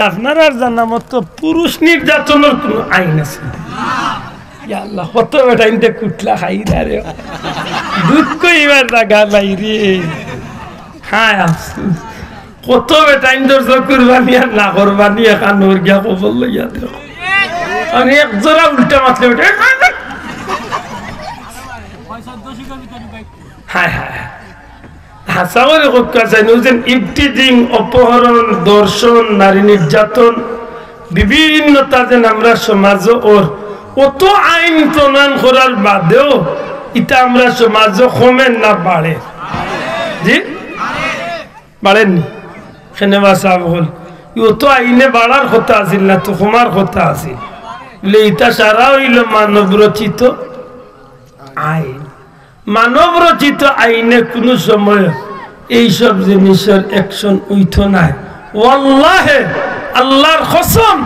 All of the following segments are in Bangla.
আপনার আর জানা মতো পুরুষ নির্যাতনের কোন আইন আছে? আল্লাহ কত বেটাইনতে কুটলা খাই রে, দুধ কইবার জায়গা নাই রে। হ্যাঁ কত বেটাইন দর্শক কুরবানি আর না করবানি কানোর গিয়া কবল লইয়া দেও, আর এক জোড়া উল্টা মাতলে বেটা। হ্যাঁ হ্যাঁ হাসা করে কথা চাই না, ইফতিজিং, অপহরণ, দর্শন, নারী নির্যাতন বিভিন্ন তাদের আমরা সমাজ ওর কত আইন প্রণয়ন করার বাদেও এটা আমরা সমাজ কমেন না বাড়ে? জি বাড়েননি। সেনেমা সাহেব হল তো আইনে বাড়ার কথা আছিল না, তো কমার কথা আছিল বলে এটা সারা হইল মানব রচিত আইন। মানব রচিত আইনে কোনো সময় এইসব জিনিসের অ্যাকশন উইথ নাই। ওয়াল্লাহে আল্লাহর কসম,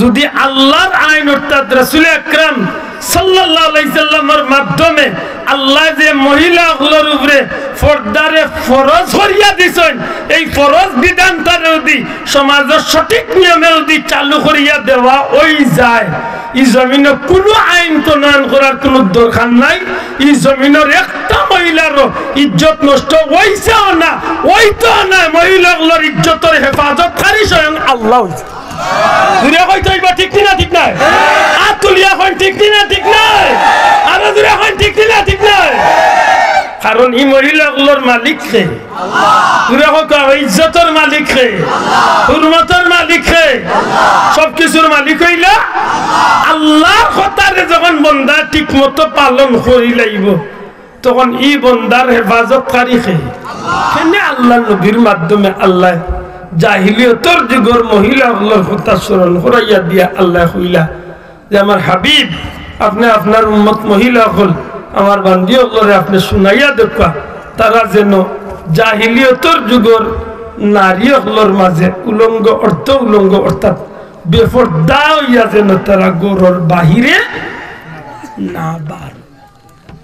যদি আল্লাহর আইন অর্থাৎ রাসূল আকরাম সাল্লাল্লাহু আলাইহি সাল্লামের মাধ্যমে আল্লাহ যে মহিলাগুলোর উপরে পর্দারে ফরজ করিয়া দিছেন, এই ফরজ বিধানটা যদি সমাজের সঠিক নিয়মে যদি চালু করিয়া দেওয়া ওই যায়, এই জমিনে কোনো আইন প্রণয়ন করার কোনো দরকার নাই। এই জমিনের একটা মহিলারও ইজ্জত নষ্ট হইছেও না, ওইতো না। মহিলাগুলোর ইজ্জতের হেফাজতকারী স্বয়ং আল্লাহ। দূরে কইতো এবার ঠিক না ঠিক নাই? আর তুলিয়া কই ঠিক না ঠিক নাই? আর দূরে কই ঠিক না ঠিক নাই? কারণ এই মহিলাগুলোর মালিক কে? দূরে কই ইজ্জতের মালিক কে? হুরমতের মালিক কে? সবকিছুর মালিক হইলা আল্লাহর কথারে যখন বন্দা ঠিক মতো পালন করি লাইব, তখন এই বন্দার হেফাজতকারী কে? কেনে আল্লাহ নবীর মাধ্যমে আল্লাহ জাহিলিয়তের যুগের মহিলাগুলোর কথা স্মরণ করাইয়া দিয়া আল্লাহ কইলা যে আমার হাবিব, আপনি আপনার উম্মত মহিলা হল আমার বান্দিওগুলোরে আপনি শুনাইয়া দেখা, তারা যেন জাহিলিয়তের যুগের নারীগুলোর মাঝে উলঙ্গ অর্থাৎ বেপর্দা হইয়া যেন তারা গরুর বাহিরে না বার।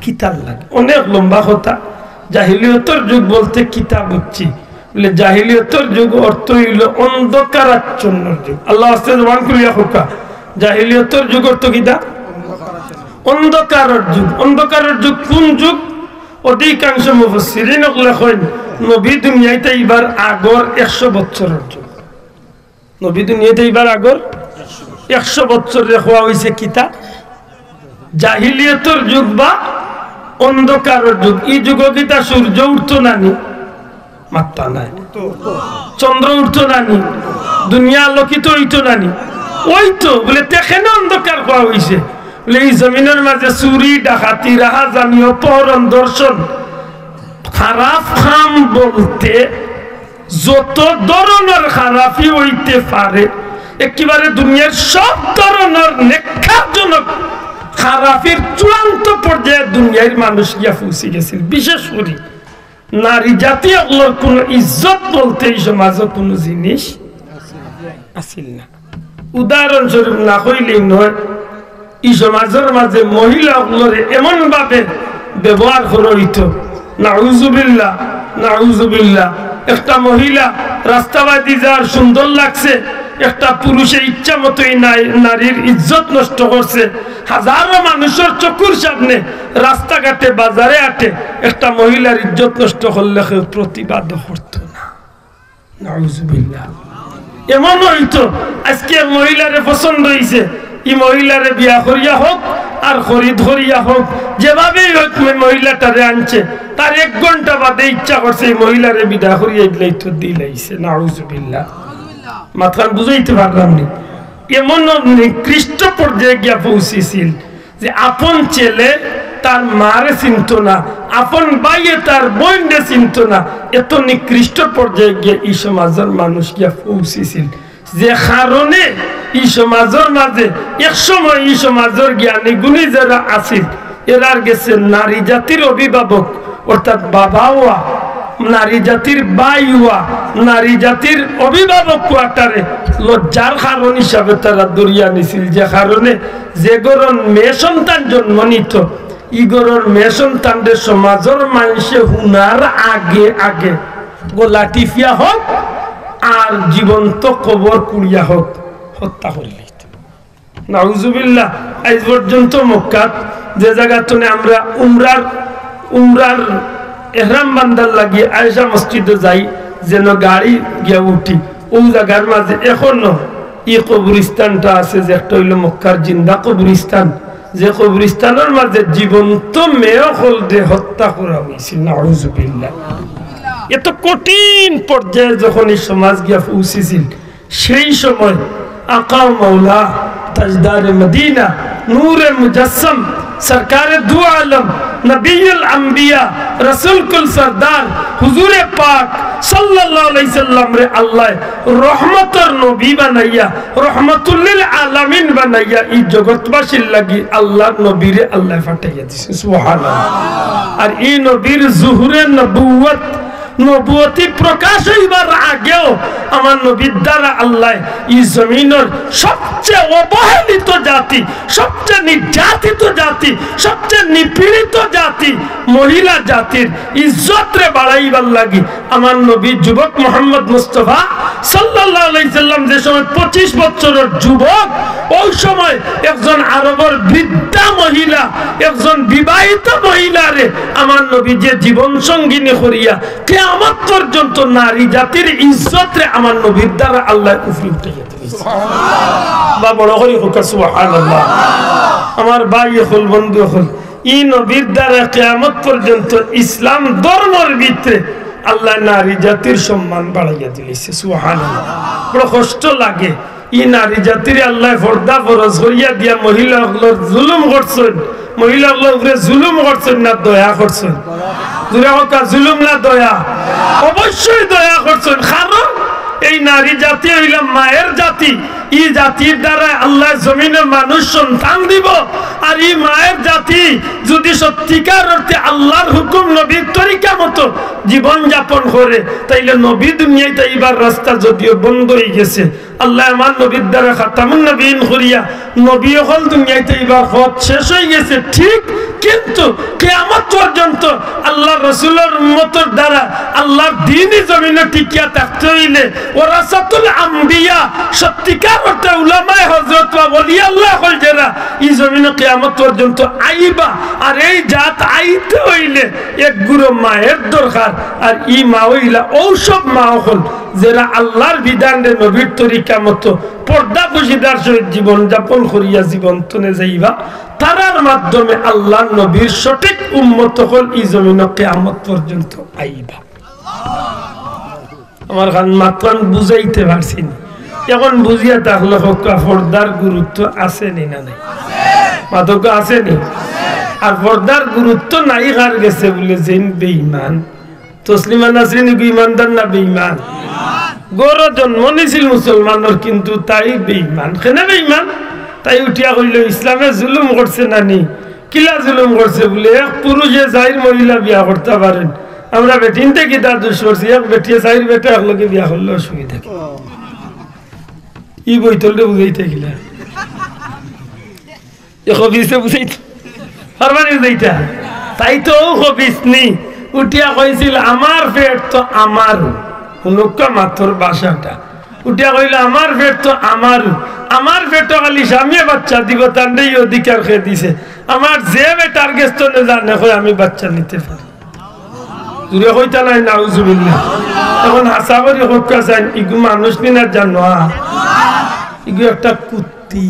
কিতাব লাগে অনেক লম্বা কথা। জাহিলিয়তের যুগ বলতে কিতাব হচ্ছি বলে জাহিলিয়তের যুগ অর্থ হইল অন্ধকারাচ্ছন্নর যুগ। আল্লাহ আস্তে জবান করিয়া হোকা, জাহিলিয়তের যুগ অর্থ কিতা? অন্ধকারের যুগ। অন্ধকারের যুগ কোন যুগ? অধিকাংশ মুফাসসিরিন লেখেন নবী দুনিয়াতে এবার আগর 100 বছরের যুগ। নবী দুনিয়াতে এবার আগর 100 বছর রেখা হয়েছে কিতা? জাহিলিয়তের যুগ বা অন্ধকারের যুগ। এই যুগ কিতা সূর্য উঠতো নানি? মাত্রা নাই। চন্দ্র উঠতো নানি? দুনিয়া আলোকিত হইতো নানি? ওই তো বলে তেখানে অন্ধকার হওয়া হয়েছে। বলে এই জমিনের মাঝে চুরি, ডাকাতি, রাহাজানি, অপহরণ, দর্শন, খারাপ কাম বলতে যত ধরনের খারাপই হইতে পারে, একেবারে দুনিয়ার সব ধরনের নেককারজনক খারাপের চূড়ান্ত পর্যায়ে দুনিয়ার মানুষ গিয়া পৌঁছে গেছিল। বিশেষ করে নারী জাতীয় কোন ইজ্জত বলতে এই সমাজে কোন জিনিস আসিল না। উদাহরণস্বরূপ না হইলেই নয়, এই সমাজের মাঝে মহিলাগুলোরে এমন ভাবে ব্যবহার করা হইত, নাউজুবিল্লাহ নাউজুবিল্লাহ। একটা মহিলা রাস্তাবাদী যার সুন্দর লাগছে, একটা পুরুষের ইচ্ছা মতোই নারীর ইজ্জত নষ্ট করছে। হাজারো মানুষের চকুর সামনে রাস্তাঘাটে বাজারে আটে একটা মহিলার ইজ্জত নষ্ট করলে কেউ প্রতিবাদ করতো না। নাউজুবিল্লাহ। এমন হইতো আজকে মহিলারে পছন্দ হয়েছে, এই মহিলারে বিয়া করিয়া হোক আর খরিদ করিয়া হোক, যেভাবেই হোক মহিলাটারে আনছে, তার 1 ঘন্টা বাদে ইচ্ছা করছে এই মহিলারে বিদা করিয়া দিলাই তো দিলাইছে। নাউজুবিল্লাহ। মাথার বুঝাইতে পারলাম নি? এমন নিকৃষ্ট পর্যায়ে গিয়া পৌঁছেছিল যে আপন ছেলে তার মারে চিনত না, আপন ভাইয়ে তার বোনরে চিনত না। এত নিকৃষ্ট পর্যায়ে গিয়ে এই সমাজের মানুষ গিয়া পৌঁছেছিল, যে কারণে এই সমাজের মাঝে একসময় এই সমাজের জ্ঞানী গুণী যারা আছিল এরার গেছে নারী জাতির অভিভাবক অর্থাৎ বাবা হওয়া, নারী জাতির বাই হওয়া, নারী জাতির অভিভাবক কোয়াটারে লজ্জার কারণ হিসাবে তারা দরিয়া নিছিল। যে কারণে যে গরণ মেয়ে সন্তান জন্ম নিত, ই গরণ মেয়ে সন্তানদের সমাজের মানুষে হুনার আগে আগে গোলা টিফিয়া হোক আর জীবন্ত কবর কুড়িয়া হোক হত্যা করিলে নাউজুবিল্লাহ। আজ পর্যন্ত মক্কাত যে জায়গাতে আমরা উমরার এহরাম বান্দার লাগি আয়েশা মসজিদে যাই যেন গাড়ি গিয়া উঠি ও জায়গার মাঝে এখনো এই কবরস্থানটা আছে যে একটা হইল মক্কার জিন্দা কবরস্থান, যে কবরস্থানের মাঝে জীবন্ত মেয়ে হল দিয়ে হত্যা করা হয়েছিল। নাউজুবিল্লাহ। এত কঠিন পর্যায়ে যখন এই সমাজ গিয়া পৌঁছেছিল সেই সময় আকা মৌলা তাজদার মদিনা নূরে মুজাসসম সরকারে দু আলম নবীউল আম্বিয়া রাসূল কুল সরদার হুজুরে পাক সাল্লাল্লাহু আলাইহি সাল্লাম রে আল্লাহ রহমতের নবী বানাইয়া রহমাতুল লিল আলামিন বানাইয়া এই জগৎবাসীর লাগি আল্লাহ নবীরে আল্লাহ পাঠাইয়া দিয়েছে সুবহানাল্লাহ। আর এই নবীর জুহুরে নবুয়ত নবুয়তি প্রকাশ হইবার আগেও আমার নবীর দ্বারা আল্লাহ এই জমিনের সবচেয়ে অবহেলিত জাতি, সবচেয়ে নির্যাতিত জাতি, সবচেয়ে নিপীড়িত জাতি মহিলা জাতির ইজ্জতরে বাড়াইবার লাগি আমার নবী যুবক মোহাম্মদ মুস্তাফা সাল্লাল্লাহু আলাইহি সাল্লাম যে সময় 25 বছরের যুবক, ওই সময় একজন আরবের বৃদ্ধা মহিলা, একজন বিবাহিত মহিলারে আমার নবী যে জীবন সঙ্গিনী করিয়া কিয়ামত পর্যন্ত নারী জাতির ইজ্জতরে আমার নবীর দ্বারা আল্লাহ উপরে উঠাইয়া দিয়েছে। বা বড় করে হোক সুবহানাল্লাহ। আমার ভাই হল বন্ধু হল এই নবীর দ্বারা কিয়ামত পর্যন্ত ইসলাম ধর্মের ভিতরে আল্লাহ নারী জাতির সম্মান বাড়াইয়া দিয়েছে সুবহানাল্লাহ। বড় কষ্ট লাগে এই নারী জাতির আল্লাহ পর্দা ফরজ করিয়া দিয়া মহিলাগুলোর জুলুম করছেন, মহিলাগুলোর উপরে জুলুম করছেন না দয়া করছেন? জুলুম না দয়া? অবশ্যই দয়া করছেন। কারণ এই নারী জাতি হইল মায়ের জাতি, এই জাতির দ্বারা আল্লাহ জমিনে মানুষ সন্তান দিব। আর এই মায়ের জাতি যদি সত্যিকার অর্থে আল্লাহর হুকুম নবীর তরিকা মতো জীবন যাপন করে তাইলে নবী দুনিয়ায় তাইবার রাস্তা যদিও বন্ধ হয়ে গেছে, আল্লাহ আমার নবীর দ্বারা খাতামুন নবীন করিয়া নবী হল দুনিয়ায় তাইবার পথ শেষ হয়ে গেছে ঠিক, কিন্তু কিয়ামত পর্যন্ত আল্লাহ রাসূলের উম্মতের দ্বারা আল্লাহর দ্বীনই জমিনে টিকিয়া থাকতে হইলে ওয়ারাসাতুল আম্বিয়া সত্যিকার অর্থে উলামায়ে হযরত ওয়া ওলি আল্লাহ হল যারা এই জমিনে কিয়ামত পর্যন্ত আইবা। আর এই জাত আইতে হইলে এক গুরু মায়ের দরকার। আর ই মা হইলা ঔসব মা হল যারা আল্লাহর বিধানে নবীর তরিকা মতো পর্দা পুশিদার সহিত জীবন যাপন করিয়া জীবন তনে যাইবা। তারার মাধ্যমে আল্লাহ নবীর সঠিক উম্মত হল এই জমিনে কিয়ামত পর্যন্ত আইবা। আমার খান মাত্রান বুঝাইতে পারছি না, এখন বুঝিয়া থাকলে পর্দার গুরুত্ব আছে নি না নাই? মাতক আছে নি? আর পর্দার গুরুত্ব নাই কার গেছে বলে যেন বেঈমান। তসলিমা নাসরিন ইমানদার না বেঈমান? গৌর জন্ম নিছিল মুসলমানের কিন্তু তাই বেঈমান। কেন বেঈমান? তাই উঠিয়া কইল ইসলামে জুলুম করছে নানি। কিলা জুলুম করছে বলে এক পুরুষে চাইর মহিলা বিয়া করতে পারেন, আমরা বেটিনতে কি তার দোষ করছি? এক বেটিয়ে চাইর বেটা একলগে বিয়া করলে অসুবিধা কি? ই বইতলটা বুঝাইতে গেলা হবিসে বুঝাইতে পারবানি বুঝাইতা? তাই তো হবিস নি উঠিয়া কইছিল আমার পেট তো আমার, হুনুকা মাথর বাসাটা উঠিয়া কইল আমার পেট তো আমার, আমার পেটও খালি স্বামী বাচ্চা দিব তার অধিকার খেয়ে দিছে। আমার যে বেটার গেস্ত জানে আমি বাচ্চা নিতে পারি। কইতা নাই নাউজুবিল্লাহ। এখন হাসাবরি হকা চাই ইগু মানুষ নিনা জানো ইগু একটা কুত্তি।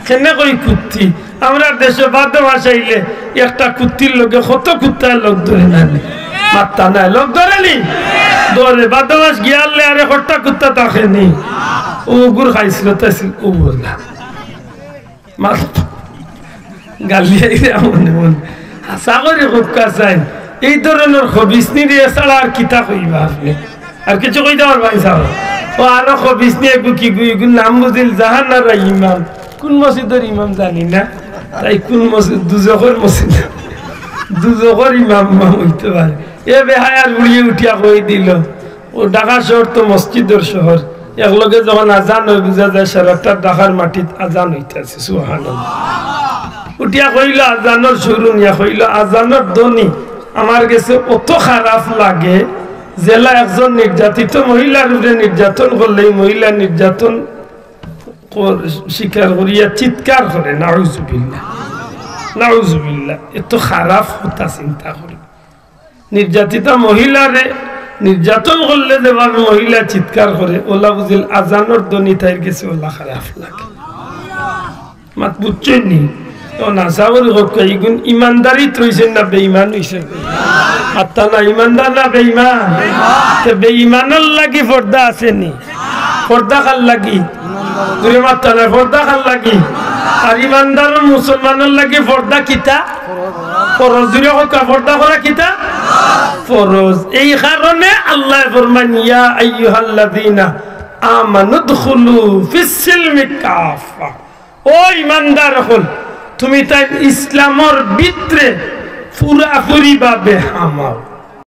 কেনে কই কুত্তি? আমরা দেশে বাদ ভাসাইলে একটা কুত্তির লোকে কত কুত্তার লোক ধরে না মাত্তা নাই, লোক ধরেনি ধরে বাদ মাস গিয়ালে আরে কটা কুত্তা থাকেনি। ও গুড় খাইছিল তাইছিল ও বললাম গালিয়াই মনে মনে হাসাবরি হকা চাই এই ধরনের হবিসনি দিয়ে ছাড়া আর কিতা কইবা আপনি? আর কিছু কইতে পারবাই সাহেব? ও আরো হবিসনি এগু কি গুই নাম বুঝিল জাহান্নার ইমাম, কোন মসজিদের ইমাম জানি না, তাই কোন মসজিদ দুজখের মসজিদ দুজখের ইমাম হইতে পারে। এ বেহায়ার উড়িয়ে উঠিয়া কই দিল ও ঢাকা শহর তো মসজিদের শহর, একলগে যখন আজান হয়ে বুঝা যায় সারাটা ঢাকার মাটিত আজান হইতে আছে। সুবহানাল্লাহ। উঠিয়া কইল আজানের শুরু নিয়া কইল আজানের ধ্বনি আমার কাছে অত খারাপ লাগে জেলা একজন নির্যাতিত মহিলার উপরে নির্যাতন করলে মহিলা নির্যাতন স্বীকার করিয়া চিৎকার করে নাউজুবিল্লাহ নাউজুবিল্লাহ। এত খারাপ কথা চিন্তা করে নির্যাতিতা মহিলারে নির্যাতন করলে যেভাবে মহিলা চিৎকার করে ওলা বুঝিল আজানোর ধ্বনি তাই গেছে ওলা খারাপ লাগে মাত বুঝছেন নি ইমানদারিত রয়েছেন না বেঈমান হইছেন আত্মা না ইমানদার না বেঈমান বেঈমানের লাগি পর্দা আসেনি পর্দা খাল লাগি মাত্রা না পর্দা খাল লাগি আর ইমানদার মুসলমানের লাগি পর্দা কিতা ফরজ দূরে কথা পর্দা করা কিতা ফরজ। এই কারণে আল্লাহ ফরমান ইয়া আইয়ুহাল্লাযীনা আমানু দুখুলু ফিস সিলমি কাফা। ও ইমানদার হল তুমি তাই ইসলামের ভিতরে পুরাপুরি ভাবে হামাও।